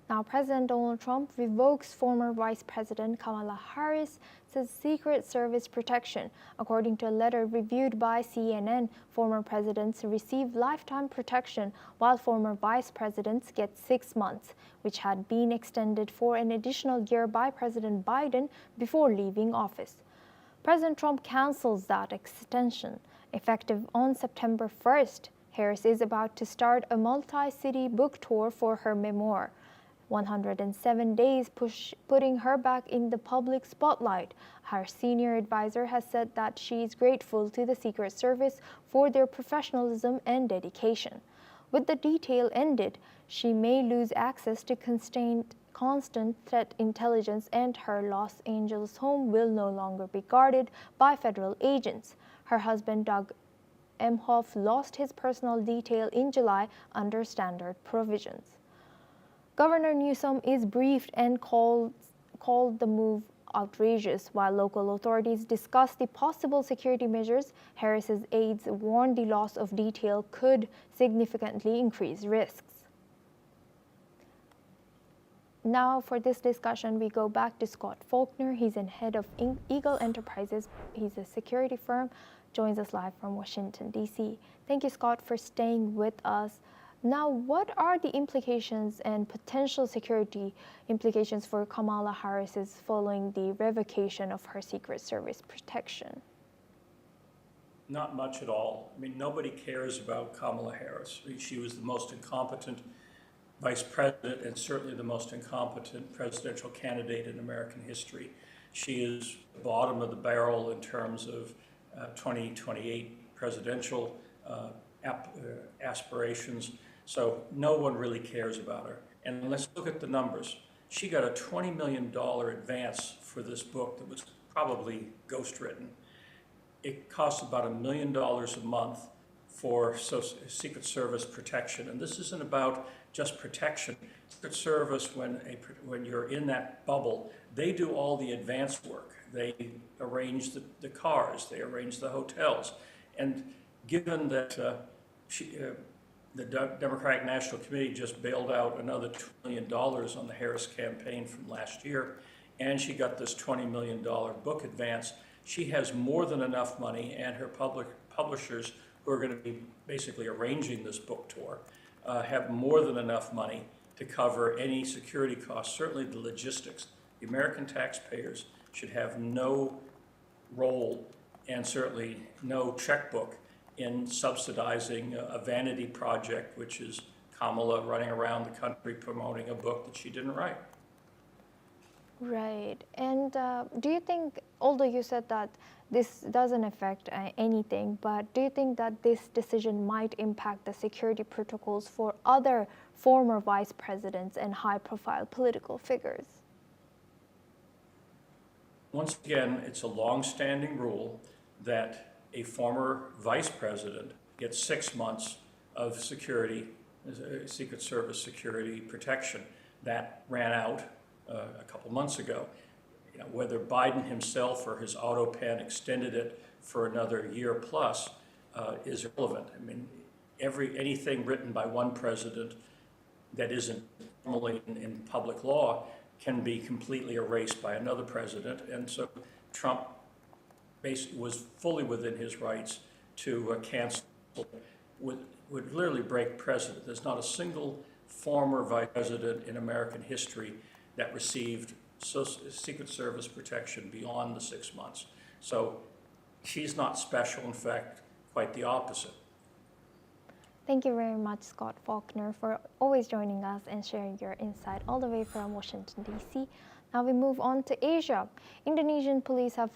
Now, President Donald Trump revokes former Vice President Kamala Harris' Secret Service protection. According to a letter reviewed by CNN, former presidents receive lifetime protection while former vice presidents get 6 months, which had been extended for an additional year by President Biden before leaving office. President Trump cancels that extension. Effective on September 1st, Harris is about to start a multi-city book tour for her memoir. 107 days putting her back in the public spotlight. Her senior advisor has said that she is grateful to the Secret Service for their professionalism and dedication. With the detail ended, she may lose access to constant threat intelligence, and her Los Angeles home will no longer be guarded by federal agents. Her husband, Doug Emhoff, lost his personal detail in July under standard provisions. Governor Newsom is briefed and called the move outrageous. While local authorities discuss the possible security measures, Harris's aides warned the loss of detail could significantly increase risks. Now, for this discussion, we go back to Scott Faulkner. He's in head of Eagle Enterprises. He's a security firm. Joins us live from Washington, D.C. Thank you, Scott, for staying with us. Now, what are the implications and potential security implications for Kamala Harris following the revocation of her Secret Service protection? Not much at all. I mean, nobody cares about Kamala Harris. She was the most incompetent vice president and certainly the most incompetent presidential candidate in American history. She is the bottom of the barrel in terms of 2028 presidential aspirations. So no one really cares about her. And let's look at the numbers. She got a $20 million advance for this book that was probably ghostwritten. It costs about $1 million a month for Secret Service protection. And this isn't about just protection. Secret Service, when you're in that bubble, they do all the advanced work. They arrange the cars, they arrange the hotels. And given that the Democratic National Committee just bailed out another $2 million on the Harris campaign from last year, and she got this $20 million book advance, she has more than enough money, and her publishers, who are going to be basically arranging this book tour, have more than enough money to cover any security costs, certainly the logistics. The American taxpayers should have no role and certainly no checkbook in subsidizing a vanity project, which is Kamala running around the country promoting a book that she didn't write. Right. And do you think, although you said that this doesn't affect anything, but do you think that this decision might impact the security protocols for other former vice presidents and high-profile political figures? Once again, it's a long-standing rule that a former vice president gets 6 months of security, Secret Service security protection. That ran out a couple months ago. You know, whether Biden himself or his auto pen extended it for another year plus is irrelevant. I mean, anything written by one president that isn't normally in public law can be completely erased by another president. And so Trump basically was fully within his rights to cancel, would literally break precedent. There's not a single former vice president in American history that received Secret Service protection beyond the 6 months. So she's not special, in fact, quite the opposite. Thank you very much, Scott Faulkner, for always joining us and sharing your insight all the way from Washington, D.C. Now we move on to Asia. Indonesian police have